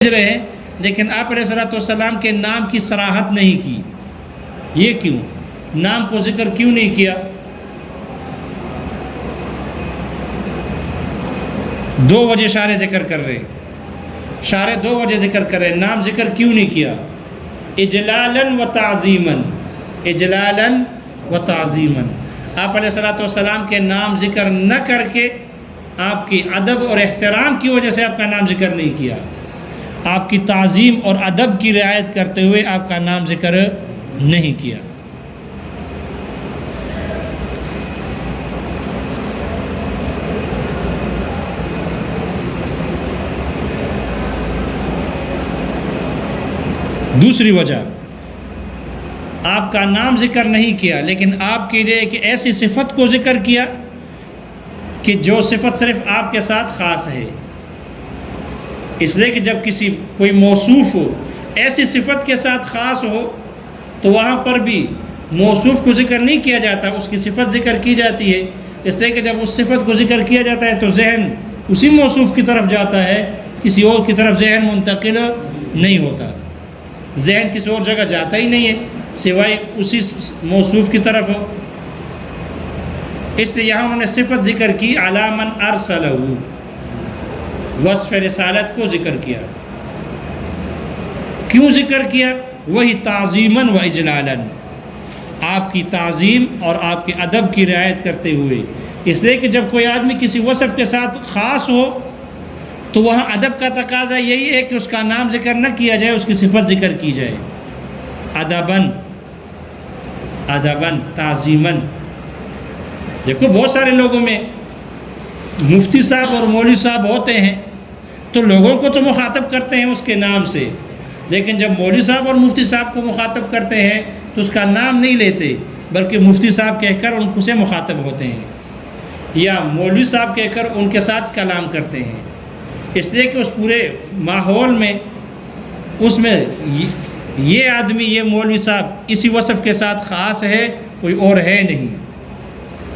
رہے ہیں، لیکن آپ علیہ السلام کے نام کی صراحت نہیں کی. یہ کیوں؟ نام کو ذکر کیوں نہیں کیا؟ دو وجہ شارح ذکر کر رہے ہیں. شارح دو وجہ ذکر کر رہے ہیں. نام ذکر کیوں نہیں کیا؟ اجلالاً و تعظیماً. اجلالاً و تعظیماً. آپ علیہ السلام کے نام ذکر نہ کر کے آپ کی ادب اور احترام کی وجہ سے آپ کا نام ذکر نہیں کیا. آپ کی تعظیم اور ادب کی رعایت کرتے ہوئے آپ کا نام ذکر نہیں کیا. دوسری وجہ، آپ کا نام ذکر نہیں کیا لیکن آپ کے لیے ایک ایسی صفت کو ذکر کیا کہ جو صفت صرف آپ کے ساتھ خاص ہے. اس لیے کہ جب کوئی موصوف ہو ایسی صفت کے ساتھ خاص ہو تو وہاں پر بھی موصوف کو ذکر نہیں کیا جاتا، اس کی صفت ذکر کی جاتی ہے. اس لیے کہ جب اس صفت کو ذکر کیا جاتا ہے تو ذہن اسی موصوف کی طرف جاتا ہے، کسی اور کی طرف ذہن منتقل نہیں ہوتا. ذہن کسی اور جگہ جاتا ہی نہیں ہے سوائے اسی موصوف کی طرف ہو. اس لیے یہاں انہوں نے صفت ذکر کی علی من ارسلہ، وصف رسالت کو ذکر کیا. کیوں ذکر کیا؟ وہی تعظیماً و اجلالاً، آپ کی تعظیم اور آپ کے ادب کی رعایت کرتے ہوئے. اس لیے کہ جب کوئی آدمی کسی وصف کے ساتھ خاص ہو تو وہاں ادب کا تقاضا یہی ہے کہ اس کا نام ذکر نہ کیا جائے، اس کی صفت ذکر کی جائے. ادباً، ادباً، تعظیماً. دیکھو بہت سارے لوگوں میں مفتی صاحب اور مولوی صاحب ہوتے ہیں تو لوگوں کو تو مخاطب کرتے ہیں اس کے نام سے، لیکن جب مولوی صاحب اور مفتی صاحب کو مخاطب کرتے ہیں تو اس کا نام نہیں لیتے بلکہ مفتی صاحب کہہ کر ان سے مخاطب ہوتے ہیں یا مولوی صاحب کہہ کر ان کے ساتھ کلام کرتے ہیں. اس لیے کہ اس پورے ماحول میں اس میں یہ آدمی، یہ مولوی صاحب اسی وصف کے ساتھ خاص ہے، کوئی اور ہے نہیں.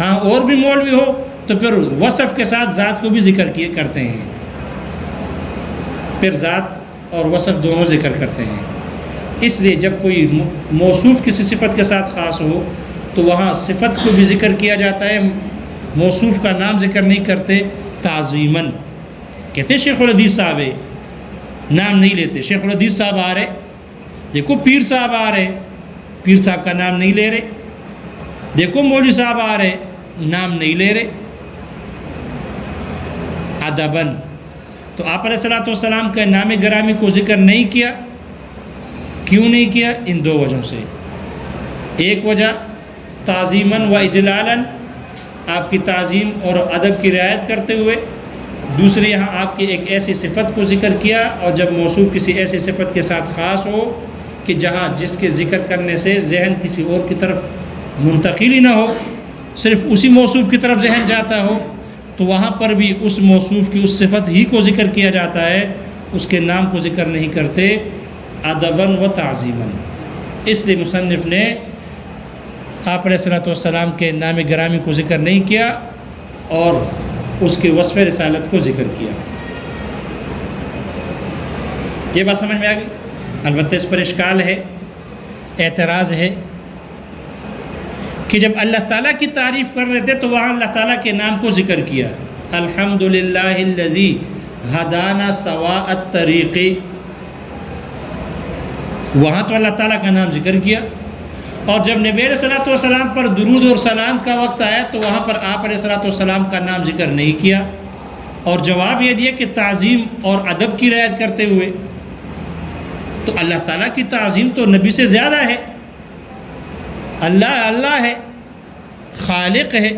ہاں اور بھی مولوی ہو تو پھر وصف کے ساتھ ذات کو بھی ذکر کرتے ہیں، پھر ذات اور وصف دونوں ذکر کرتے ہیں. اس لیے جب کوئی موصوف کسی صفت کے ساتھ خاص ہو تو وہاں صفت کو بھی ذکر کیا جاتا ہے، موصوف کا نام ذکر نہیں کرتے. تعظیماً کہتے ہیں شیخ الحدیث صاحب ہے، نام نہیں لیتے. شیخ الحدیث صاحب آ رہے، دیکھو پیر صاحب آ رہے، پیر صاحب کا نام نہیں لے رہے. دیکھو مولوی صاحب آ رہے، نام نہیں لے رہے. ادباً. تو آپ علیہ السلام کے نام گرامی کو ذکر نہیں کیا. کیوں نہیں کیا؟ ان دو وجہوں سے. ایک وجہ تعظیماً و اجلالاً، آپ کی تعظیم اور ادب کی رعایت کرتے ہوئے. دوسری یہاں آپ کی ایک ایسی صفت کو ذکر کیا، اور جب موصوف کسی ایسی صفت کے ساتھ خاص ہو کہ جہاں جس کے ذکر کرنے سے ذہن کسی اور کی طرف منتقل ہی نہ ہو، صرف اسی موصوف کی طرف ذہن جاتا ہو، تو وہاں پر بھی اس موصوف کی اس صفت ہی کو ذکر کیا جاتا ہے، اس کے نام کو ذکر نہیں کرتے. ادباً و تعظیماً. اس لیے مصنف نے آپ علیہ السلام کے نام گرامی کو ذکر نہیں کیا اور اس کے وصف رسالت کو ذکر کیا. یہ بات سمجھ میں آ گئی؟ البتہ اس پر اشکال ہے، اعتراض ہے کہ جب اللہ تعالیٰ کی تعریف کر رہے تھے تو وہاں اللہ تعالیٰ کے نام کو ذکر کیا. الحمدللہ الذی ہدانا سواء الطریق. وہاں تو اللہ تعالیٰ کا نام ذکر کیا، اور جب نبی علیہ السلام پر درود اور سلام کا وقت آیا تو وہاں پر آپ علیہ السلام کا نام ذکر نہیں کیا، اور جواب یہ دیا کہ تعظیم اور ادب کی رعایت کرتے ہوئے. تو اللہ تعالیٰ کی تعظیم تو نبی سے زیادہ ہے. اللہ ہے، خالق ہے،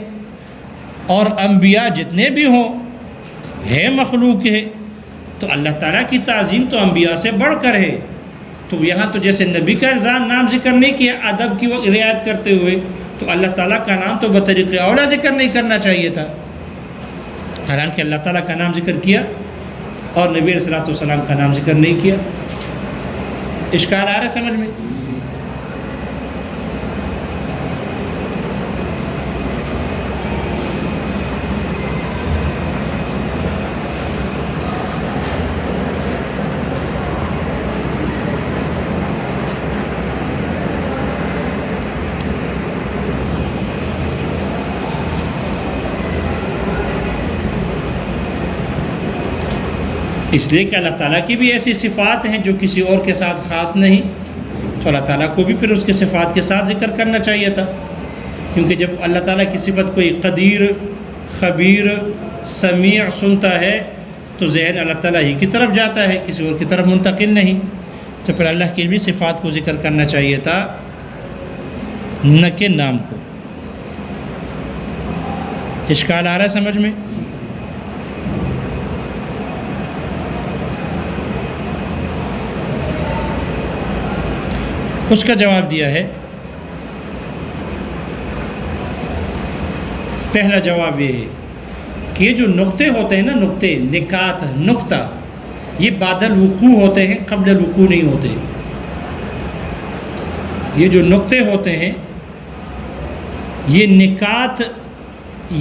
اور انبیاء جتنے بھی ہوں ہے مخلوق ہے، تو اللہ تعالیٰ کی تعظیم تو انبیاء سے بڑھ کر ہے. تو یہاں تو جیسے نبی کا نام ذکر نہیں کیا ادب کی رعایت کرتے ہوئے، تو اللہ تعالیٰ کا نام تو بطریق اولا ذکر نہیں کرنا چاہیے تھا. حالانکہ اللہ تعالیٰ کا نام ذکر کیا اور نبی علیہ السلام کا نام ذکر نہیں کیا. اشکال آ رہا ہے سمجھ میں؟ اس لیے کہ اللہ تعالیٰ کی بھی ایسی صفات ہیں جو کسی اور کے ساتھ خاص نہیں، تو اللہ تعالیٰ کو بھی پھر اس کے صفات کے ساتھ ذکر کرنا چاہیے تھا، کیونکہ جب اللہ تعالیٰ کی صفت کوئی قدیر، خبیر، سمیع سنتا ہے تو ذہن اللہ تعالیٰ ہی کی طرف جاتا ہے، کسی اور کی طرف منتقل نہیں، تو پھر اللہ کی بھی صفات کو ذکر کرنا چاہیے تھا، نہ کہ نام کو۔ اشکال آ رہا ہے سمجھ میں؟ اس کا جواب دیا ہے، پہلا جواب یہ ہے کہ یہ جو نقطے ہوتے ہیں نا، نقطے، نکات، نقطہ، یہ بعد الوقوع ہوتے ہیں، قبل الوقوع نہیں ہوتے۔ یہ جو نقطے ہوتے ہیں، یہ نکات،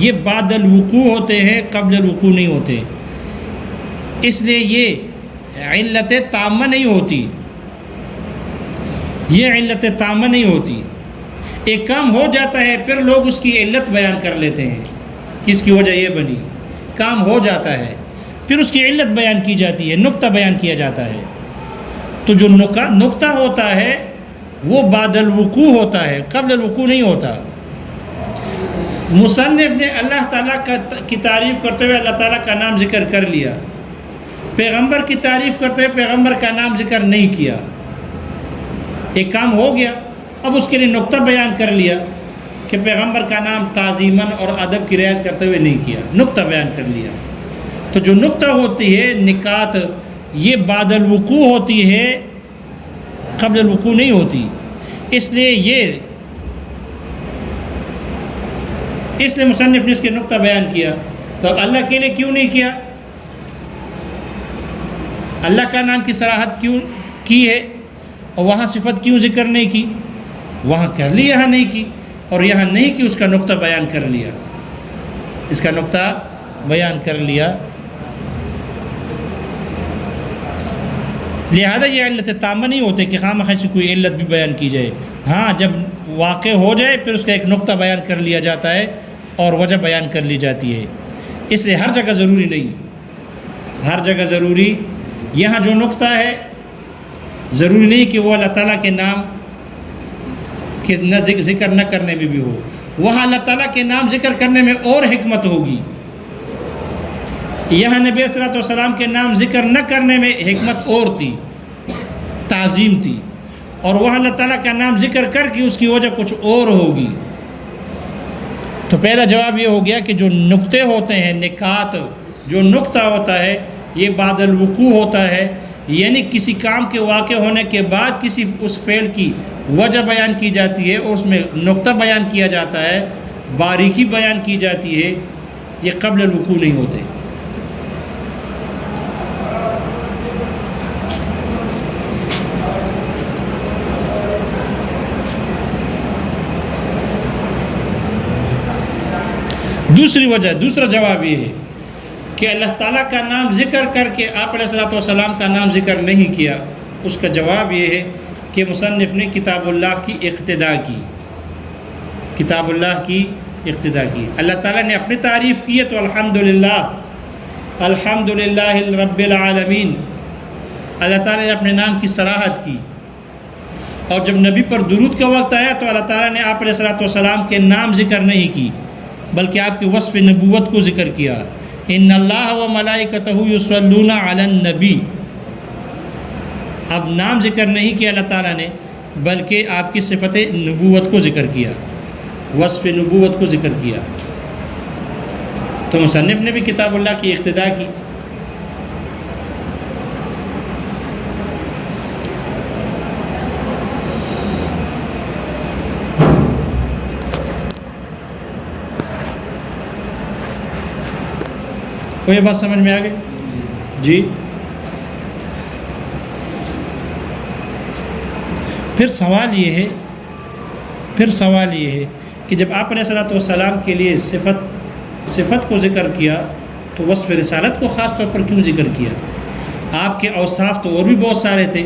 یہ بعد الوقوع ہوتے ہیں، قبل الوقوع نہیں ہوتے، اس لیے یہ علت تامہ نہیں ہوتی، یہ علت تامہ نہیں ہوتی۔ ایک کام ہو جاتا ہے پھر لوگ اس کی علت بیان کر لیتے ہیں کہ اس کی وجہ یہ بنی، کام ہو جاتا ہے پھر اس کی علت بیان کی جاتی ہے، نقطہ بیان کیا جاتا ہے۔ تو جو نقطہ ہوتا ہے وہ بعد الوقوع ہوتا ہے، قبل الوقوع نہیں ہوتا۔ مصنف نے اللہ تعالیٰ کی تعریف کرتے ہوئے اللہ تعالیٰ کا نام ذکر کر لیا، پیغمبر کی تعریف کرتے ہوئے پیغمبر کا نام ذکر نہیں کیا۔ ایک کام ہو گیا، اب اس کے لیے نقطہ بیان کر لیا کہ پیغمبر کا نام تعظیماً اور ادب کی رعایت کرتے ہوئے نہیں کیا، نقطہ بیان کر لیا۔ تو جو نقطہ ہوتی ہے، نکات، یہ بعد الوقوع ہوتی ہے، قبل الوقوع نہیں ہوتی، اس لیے مصنف نے اس کے نقطہ بیان کیا۔ تو اب اللہ کے لیے کیوں نہیں کیا؟ اللہ کا نام کی صراحت کیوں کی ہے اور وہاں صفت کیوں ذکر نہیں کی؟ وہاں کر لی، یہاں نہیں کی، اور یہاں نہیں کی، اس کا نقطہ بیان کر لیا، اس کا نقطہ بیان کر لیا۔ لہذا یہ علت تامہ نہیں ہوتے کہ خواہ مخواہ سے کوئی علت بھی بیان کی جائے۔ ہاں، جب واقع ہو جائے پھر اس کا ایک نقطہ بیان کر لیا جاتا ہے اور وجہ بیان کر لی جاتی ہے۔ اس لیے ہر جگہ ضروری نہیں، ہر جگہ ضروری، یہاں جو نقطہ ہے ضروری نہیں کہ وہ اللہ تعالیٰ کے نام کے ذکر نہ کرنے میں بھی ہو، وہاں اللہ تعالیٰ کے نام ذکر کرنے میں اور حکمت ہوگی۔ یہاں نبی صلی اللہ علیہ وسلم کے نام ذکر نہ کرنے میں حکمت اور تھی، تعظیم تھی، اور وہاں اللہ تعالیٰ کا نام ذکر کر کے اس کی وجہ کچھ اور ہوگی۔ تو پہلا جواب یہ ہو گیا کہ جو نقطے ہوتے ہیں، نکات، جو نقطہ ہوتا ہے یہ بعد الوقوع ہوتا ہے، یعنی کسی کام کے واقع ہونے کے بعد کسی اس فعل کی وجہ بیان کی جاتی ہے اور اس میں نقطہ بیان کیا جاتا ہے، باریکی بیان کی جاتی ہے، یہ قبل الوقوع نہیں ہوتے۔ دوسری وجہ، دوسرا جواب یہ ہے کہ اللہ تعالیٰ کا نام ذکر کر کے آپ علیہ الصلوۃ والسلام کا نام ذکر نہیں کیا۔ اس کا جواب یہ ہے کہ مصنف نے کتاب اللہ کی اقتدا کی، کتاب اللہ کی اقتدا کی۔ اللہ تعالیٰ نے اپنی تعریف کی ہے تو الحمدللہ، الحمدللہ رب العالمین، اللہ تعالیٰ نے اپنے نام کی صراحت کی۔ اور جب نبی پر درود کا وقت آیا تو اللہ تعالیٰ نے آپ علیہ الصلوۃ والسلام کے نام ذکر نہیں کی بلکہ آپ کے وصف نبوت کو ذکر کیا۔ ان اللہ و ملائکتہ یصلون علی النبی، اب نام ذکر نہیں کیا اللہ تعالیٰ نے بلکہ آپ کی صفت نبوت کو ذکر کیا، وصف نبوت کو ذکر کیا۔ تو مصنف نے بھی کتاب اللہ کی اقتدا کی۔ کوئی بات سمجھ میں آ گئی؟ جی۔ پھر سوال یہ ہے کہ جب آپ علیہ الصلوۃ والسلام کے لیے صفت کو ذکر کیا تو وصف رسالت کو خاص طور پر کیوں ذکر کیا؟ آپ کے اوصاف تو اور بھی بہت سارے تھے،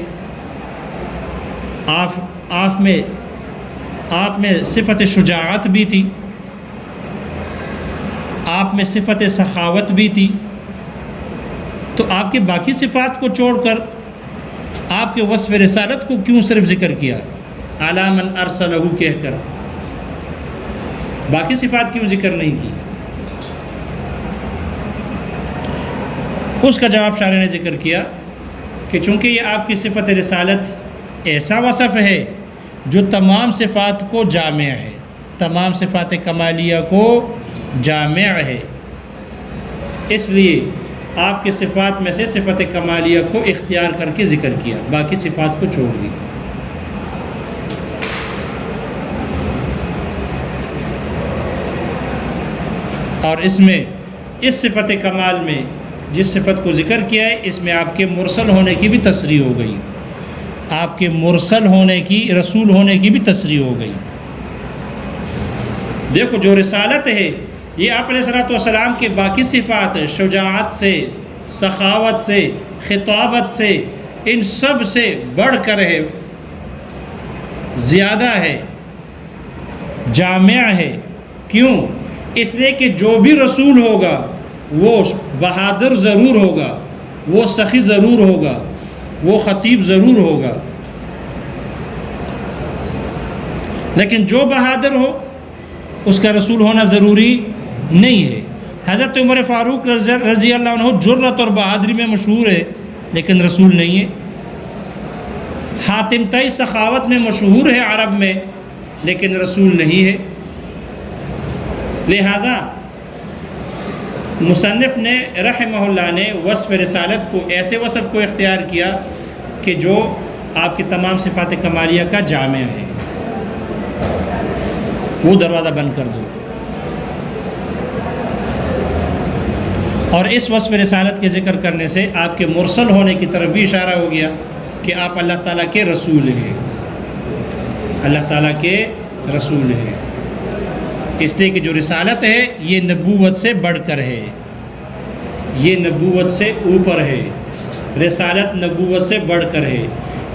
آپ میں صفت شجاعت بھی تھی، آپ میں صفت سخاوت بھی تھی، تو آپ کے باقی صفات کو چھوڑ کر آپ کے وصف رسالت کو کیوں صرف ذکر کیا؟ علی من ارسلہ کہہ کر باقی صفات کیوں ذکر نہیں کی؟ اس کا جواب شارح نے ذکر کیا کہ چونکہ یہ آپ کی صفت رسالت ایسا وصف ہے جو تمام صفات کو جامع ہے، تمام صفات کمالیہ کو جامع ہے، اس لیے آپ کے صفات میں سے صفت کمالیہ کو اختیار کر کے ذکر کیا، باقی صفات کو چھوڑ دی۔ اور اس میں اس صفت کمال میں جس صفت کو ذکر کیا ہے اس میں آپ کے مرسل ہونے کی بھی تصریح ہو گئی، آپ کے مرسل ہونے کی، رسول ہونے کی بھی تصریح ہو گئی۔ دیکھو جو رسالت ہے یہ آپ علیہ السلام کے باقی صفات شجاعت سے، سخاوت سے، خطابت سے، ان سب سے بڑھ کر ہے، زیادہ ہے، جامع ہے۔ کیوں؟ اس لیے کہ جو بھی رسول ہوگا وہ بہادر ضرور ہوگا، وہ سخی ضرور ہوگا، وہ خطیب ضرور ہوگا، لیکن جو بہادر ہو اس کا رسول ہونا ضروری نہیں ہے۔ حضرت عمر فاروق رضی اللہ عنہ جرت اور بہادری میں مشہور ہے لیکن رسول نہیں ہے۔ حاتم طئی سخاوت میں مشہور ہے عرب میں لیکن رسول نہیں ہے۔ لہذا مصنف نے رحمہ اللہ نے وصف رسالت کو ایسے وصف کو اختیار کیا کہ جو آپ کی تمام صفات کمالیہ کا جامع ہے۔ وہ دروازہ بند کر دو۔ اور اس وصف رسالت کے ذکر کرنے سے آپ کے مرسل ہونے کی طرف بھی اشارہ ہو گیا کہ آپ اللہ تعالیٰ کے رسول ہیں، اللہ تعالیٰ کے رسول ہیں، اس لیے کہ جو رسالت ہے یہ نبوت سے بڑھ کر ہے، یہ نبوت سے اوپر ہے، رسالت نبوت سے بڑھ کر ہے۔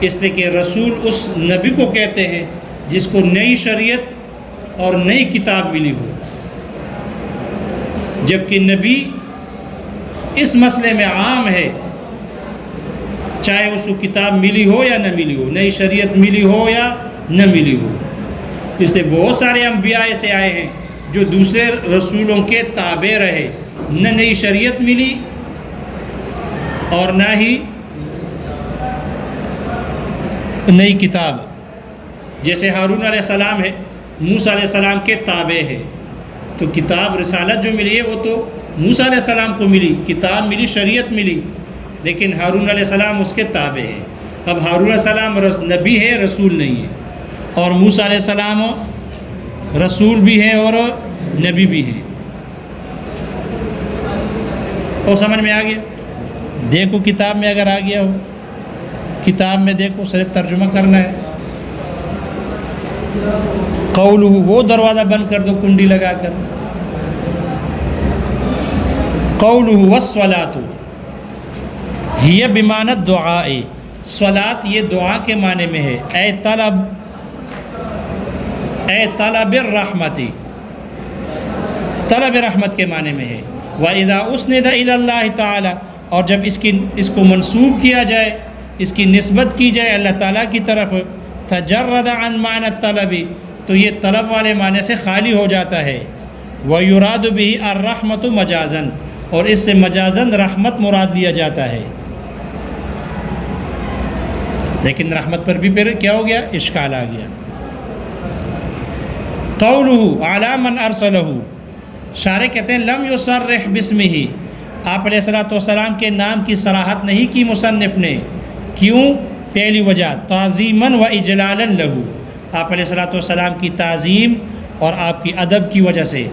اس لیے کہ رسول اس نبی کو کہتے ہیں جس کو نئی شریعت اور نئی کتاب ملی ہو، جبکہ نبی اس مسئلے میں عام ہے، چاہے اس کو کتاب ملی ہو یا نہ ملی ہو، نئی شریعت ملی ہو یا نہ ملی ہو۔ اس لیے بہت سارے انبیاء ایسے آئے ہیں جو دوسرے رسولوں کے تابع رہے، نہ نئی شریعت ملی اور نہ ہی نئی کتاب۔ جیسے ہارون علیہ السلام ہے، موسیٰ علیہ السلام کے تابع ہے، تو کتاب رسالت جو ملی ہے وہ تو موسیٰ علیہ السلام کو ملی، کتاب ملی، شریعت ملی، لیکن ہارون علیہ السلام اس کے تابع ہے۔ اب ہارون علیہ السلام نبی ہے، رسول نہیں ہے، اور موسیٰ علیہ السلام رسول بھی ہیں اور نبی بھی ہیں۔ اور سمجھ میں آ گیا؟ دیکھو کتاب میں اگر آ گیا ہو، کتاب میں دیکھو، صرف ترجمہ کرنا ہے۔ قولہ، وہ دروازہ بند کر دو کنڈی لگا کر۔ قولہ والصلاۃ ہی بمعنی الدعاء، صلاۃ یہ دعا کے معنی میں ہے، اے طلب الرحمت، طلب رحمت کے معنی میں ہے۔ وَإِذَا أُسْنِدَ إِلَى اللَّهِ تَعَالَى، اور جب اس کو منسوب کیا جائے، اس کی نسبت کی جائے اللہ تعالیٰ کی طرف، تجرد عن معنی الطلب، تو یہ طلب والے معنی سے خالی ہو جاتا ہے۔ وَيُرَادُ بِهِ الرَّحْمَةُ مَجَازًا، اور اس سے مجازاً رحمت مراد لیا جاتا ہے۔ لیکن رحمت پر بھی پھر کیا ہو گیا؟ اشکال آ گیا۔ قولہ علی من ارسلہ، شارح کہتے ہیں لم یصرح باسمہ، آپ علیہ السلام کے نام کی صراحت نہیں کی مصنف نے۔ کیوں؟ پہلی وجہ تعظیماً و اجلالاً لہ، آپ علیہ السلام کی تعظیم اور آپ کی ادب کی وجہ سے،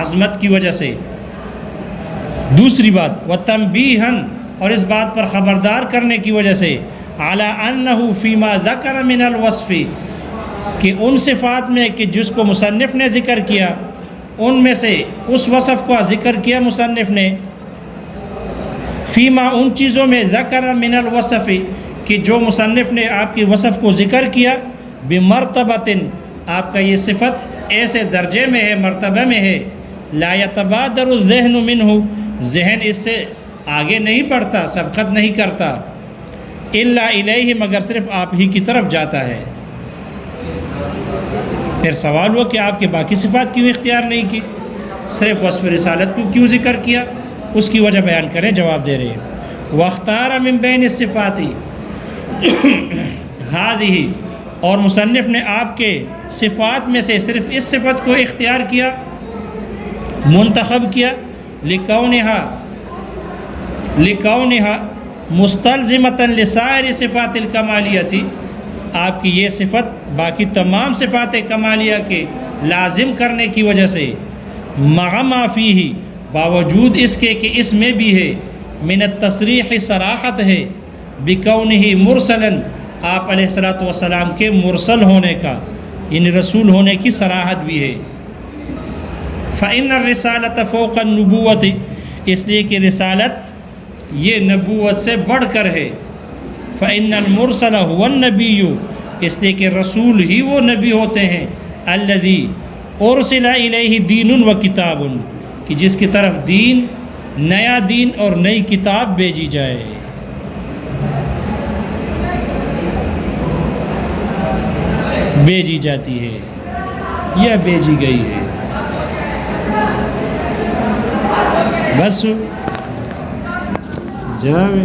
عظمت کی وجہ سے۔ دوسری بات وتنبیہاً، اور اس بات پر خبردار کرنے کی وجہ سے، علی انہ فیما ذکر من الوصف، کہ ان صفات میں کہ جس کو مصنف نے ذکر کیا، ان میں سے اس وصف کا ذکر کیا مصنف نے، فیما ان چیزوں میں ذکر من الوصف، کہ جو مصنف نے آپ کی وصف کو ذکر کیا، بمرتبۃ، آپ کا یہ صفت ایسے درجے میں ہے، مرتبہ میں ہے، لا یتبادر الذہن منہ، ذہن اس سے آگے نہیں بڑھتا، سبقت نہیں کرتا، الا الیہ مگر صرف آپ ہی کی طرف جاتا ہے۔ پھر سوال ہوا کہ آپ کے باقی صفات کیوں اختیار نہیں کی، صرف وصف رسالت کو کیوں ذکر کیا؟ اس کی وجہ بیان کریں، جواب دے رہے ہیں واختار من بین الصفات ہذہ، اور مصنف نے آپ کے صفات میں سے صرف اس صفت کو اختیار کیا، منتخب کیا، لکونہا مستلزمۃ لسائر صفات الکمالیتی، آپ کی یہ صفت باقی تمام صفات کمالیہ کے لازم کرنے کی وجہ سے، مع ما فیہ باوجود اس کے کہ اس میں بھی ہے، من التصریح صراحت ہے، بکونہ مرسلا آپ علیہ السلام کے مرسل ہونے کا، یعنی رسول ہونے کی صراحت بھی ہے۔ فإن الرسالة فوق النبوة، اس لیے کہ رسالت یہ نبوت سے بڑھ کر ہے۔ فإن المرسل هو النبی، اس لیے کہ رسول ہی وہ نبی ہوتے ہیں، الذی ارسل الیہ دین و کتاب، کہ جس کی طرف دین، نیا دین اور نئی کتاب بھیجی جائے۔ بھیجی جاتی ہے یا بھیجی گئی ہے، بس جاوے